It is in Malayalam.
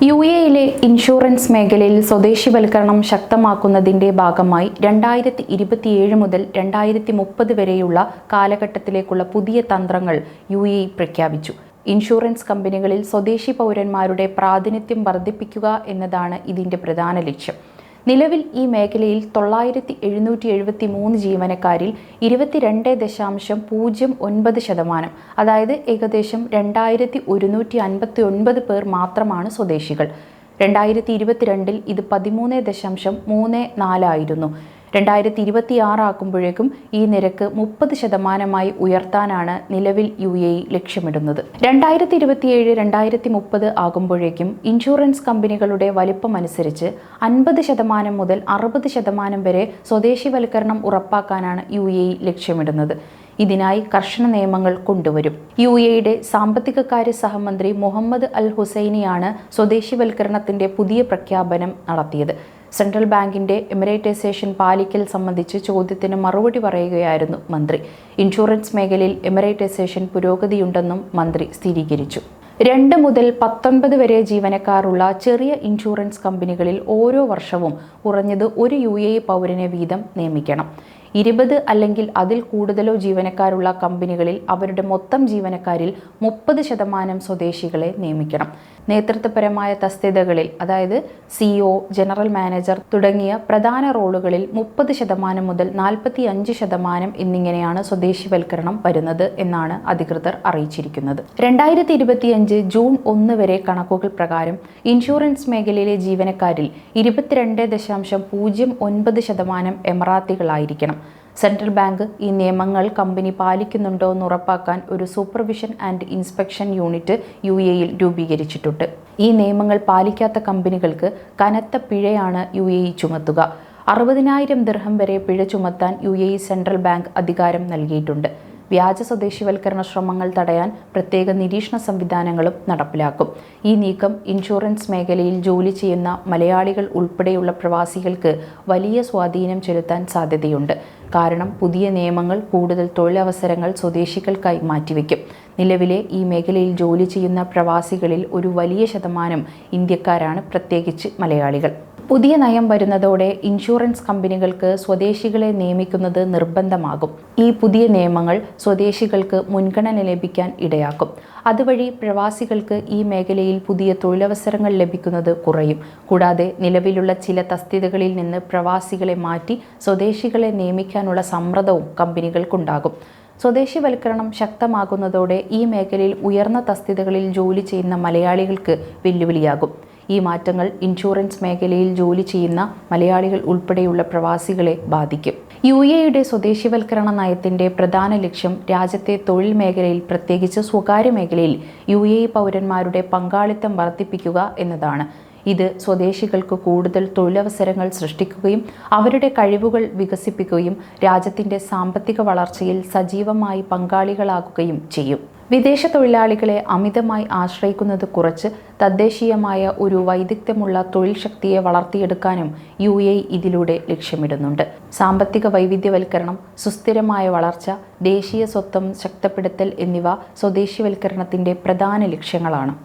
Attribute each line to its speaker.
Speaker 1: യുഎഇയിലെ ഇൻഷുറൻസ് മേഖലയിൽ സ്വദേശിവൽക്കരണം ശക്തമാക്കുന്നതിന്റെ ഭാഗമായി 2027 മുതൽ 2030 വരെയുള്ള കാലഘട്ടത്തിലേക്കുള്ള പുതിയ തന്ത്രങ്ങൾ യുഎഇ പ്രഖ്യാപിച്ചു. ഇൻഷുറൻസ് കമ്പനികളിൽ സ്വദേശി പൗരന്മാരുടെ പ്രാതിനിധ്യം വർദ്ധിപ്പിക്കുക എന്നതാണ് ഇതിന്റെ പ്രധാന ലക്ഷ്യം. നിലവിൽ ഈ മേഖലയിൽ 9773 ജീവനക്കാരിൽ 22.09%, അതായത് ഏകദേശം 2159 പേർ മാത്രമാണ് സ്വദേശികൾ. 2022 ഇത് 13.34 ആയിരുന്നു. 2026 ആക്കുമ്പോഴേക്കും ഈ നിരക്ക് 30% ഉയർത്താനാണ് നിലവിൽ യുഎഇ ലക്ഷ്യമിടുന്നത്. 2027-2030 ആകുമ്പോഴേക്കും ഇൻഷുറൻസ് കമ്പനികളുടെ വലിപ്പമനുസരിച്ച് 50% മുതൽ 60% വരെ സ്വദേശിവൽക്കരണം ഉറപ്പാക്കാനാണ് യുഎഇ ലക്ഷ്യമിടുന്നത്. ഇതിനായി കർശന നിയമങ്ങൾ കൊണ്ടുവരും. യുഎഇയുടെ സാമ്പത്തികകാര്യ സഹമന്ത്രി മുഹമ്മദ് അൽ ഹുസൈനിയാണ് സ്വദേശിവൽക്കരണത്തിന്റെ പുതിയ പ്രഖ്യാപനം നടത്തിയത്. സെൻട്രൽ ബാങ്കിന്റെ എമിറേറ്റൈസേഷൻ പാലിക്കൽ സംബന്ധിച്ച് ചോദ്യത്തിന് മറുപടി പറയുകയായിരുന്നു മന്ത്രി. ഇൻഷുറൻസ് മേഖലയിൽ എമിറേറ്റൈസേഷൻ പുരോഗതിയുണ്ടെന്നും മന്ത്രി സ്ഥിരീകരിച്ചു. 2 മുതൽ 19 വരെ ജീവനക്കാരുള്ള ചെറിയ ഇൻഷുറൻസ് കമ്പനികളിൽ ഓരോ വർഷവും കുറഞ്ഞത് ഒരു യുഎഇ പൗരനെ വീതം നിയമിക്കണം. 20 അല്ലെങ്കിൽ അതിൽ കൂടുതലോ ജീവനക്കാരുള്ള കമ്പനികളിൽ അവരുടെ മൊത്തം ജീവനക്കാരിൽ 30% സ്വദേശികളെ നിയമിക്കണം. നേതൃത്വപരമായ തസ്തികകളിൽ, അതായത് സിഇഒ, ജനറൽ മാനേജർ തുടങ്ങിയ പ്രധാന റോളുകളിൽ 30% മുതൽ 45% എന്നിങ്ങനെയാണ് സ്വദേശിവൽക്കരണം വരുന്നത് എന്നാണ് അധികൃതർ അറിയിച്ചിരിക്കുന്നത്. 2025 ജൂൺ 1 വരെ കണക്കുകൾ പ്രകാരം ഇൻഷുറൻസ് മേഖലയിലെ ജീവനക്കാരിൽ 22.09% എമറാത്തികളായിരിക്കണം. സെൻട്രൽ ബാങ്ക് ഈ നിയമങ്ങൾ കമ്പനി പാലിക്കുന്നുണ്ടോ എന്ന് ഉറപ്പാക്കാൻ ഒരു സൂപ്പർവിഷൻ ആൻഡ് ഇൻസ്പെക്ഷൻ യൂണിറ്റ് യുഎഇയിൽ രൂപീകരിച്ചിട്ടുണ്ട്. ഈ നിയമങ്ങൾ പാലിക്കാത്ത കമ്പനികൾക്ക് കനത്ത പിഴയാണ് യുഎഇ ചുമത്തുക. 60,000 ദിർഹം വരെ പിഴ ചുമത്താൻ യുഎഇ സെൻട്രൽ ബാങ്ക് അധികാരം നൽകിയിട്ടുണ്ട്. വ്യാജ സ്വദേശിവൽക്കരണ ശ്രമങ്ങൾ തടയാൻ പ്രത്യേക നിരീക്ഷണ സംവിധാനങ്ങളും നടപ്പിലാക്കും. ഈ നീക്കം ഇൻഷുറൻസ് മേഖലയിൽ ജോലി ചെയ്യുന്ന മലയാളികൾ ഉൾപ്പെടെയുള്ള പ്രവാസികൾക്ക് വലിയ സ്വാധീനം ചെലുത്താൻ സാധ്യതയുണ്ട്. കാരണം പുതിയ നിയമങ്ങൾ കൂടുതൽ തൊഴിലവസരങ്ങൾ സ്വദേശികൾക്കായി മാറ്റിവെക്കും. നിലവിലെ ഈ മേഖലയിൽ ജോലി ചെയ്യുന്ന പ്രവാസികളിൽ ഒരു വലിയ ശതമാനം ഇന്ത്യക്കാരാണ്, പ്രത്യേകിച്ച് മലയാളികൾ. പുതിയ നയം വരുന്നതോടെ ഇൻഷുറൻസ് കമ്പനികൾക്ക് സ്വദേശികളെ നിയമിക്കുന്നത് നിർബന്ധമാകും. ഈ പുതിയ നിയമങ്ങൾ സ്വദേശികൾക്ക് മുൻഗണന ലഭിക്കാൻ ഇടയാക്കും. അതുവഴി പ്രവാസികൾക്ക് ഈ മേഖലയിൽ പുതിയ തൊഴിലവസരങ്ങൾ ലഭിക്കുന്നത് കുറയും. കൂടാതെ നിലവിലുള്ള ചില തസ്തികകളിൽ നിന്ന് പ്രവാസികളെ മാറ്റി സ്വദേശികളെ നിയമിക്കാനുള്ള സമ്മർദ്ദവും കമ്പനികൾക്കുണ്ടാകും. സ്വദേശിവൽക്കരണം ശക്തമാകുന്നതോടെ ഈ മേഖലയിൽ ഉയർന്ന തസ്തികകളിൽ ജോലി ചെയ്യുന്ന മലയാളികൾക്ക് വെല്ലുവിളിയാകും. ഈ മാറ്റങ്ങൾ ഇൻഷുറൻസ് മേഖലയിൽ ജോലി ചെയ്യുന്ന മലയാളികൾ ഉൾപ്പെടെയുള്ള പ്രവാസികളെ ബാധിക്കും. യുഎഇയുടെ സ്വദേശിവൽക്കരണ നയത്തിന്റെ പ്രധാന ലക്ഷ്യം രാജ്യത്തെ തൊഴിൽ മേഖലയിൽ, പ്രത്യേകിച്ച് സ്വകാര്യ മേഖലയിൽ യുഎഇ പൗരന്മാരുടെ പങ്കാളിത്തം വർദ്ധിപ്പിക്കുക എന്നതാണ്. ഇത് സ്വദേശികൾക്ക് കൂടുതൽ തൊഴിലവസരങ്ങൾ സൃഷ്ടിക്കുകയും അവരുടെ കഴിവുകൾ വികസിപ്പിക്കുകയും രാജ്യത്തിന്റെ സാമ്പത്തിക വളർച്ചയിൽ സജീവമായി പങ്കാളികളാക്കുകയും ചെയ്യും. വിദേശ തൊഴിലാളികളെ അമിതമായി ആശ്രയിക്കുന്നത് കുറച്ച് തദ്ദേശീയമായ ഒരു വൈദഗ്ധ്യമുള്ള തൊഴിൽ ശക്തിയെ വളർത്തിയെടുക്കാനും യുഎഇ ഇതിലൂടെ ലക്ഷ്യമിടുന്നുണ്ട്. സാമ്പത്തിക വൈവിധ്യവൽക്കരണം, സുസ്ഥിരമായ വളർച്ച, ദേശീയ സ്വത്വം ശക്തിപ്പെടുത്തൽ എന്നിവ സ്വദേശിവൽക്കരണത്തിന്റെ പ്രധാന ലക്ഷ്യങ്ങളാണ്.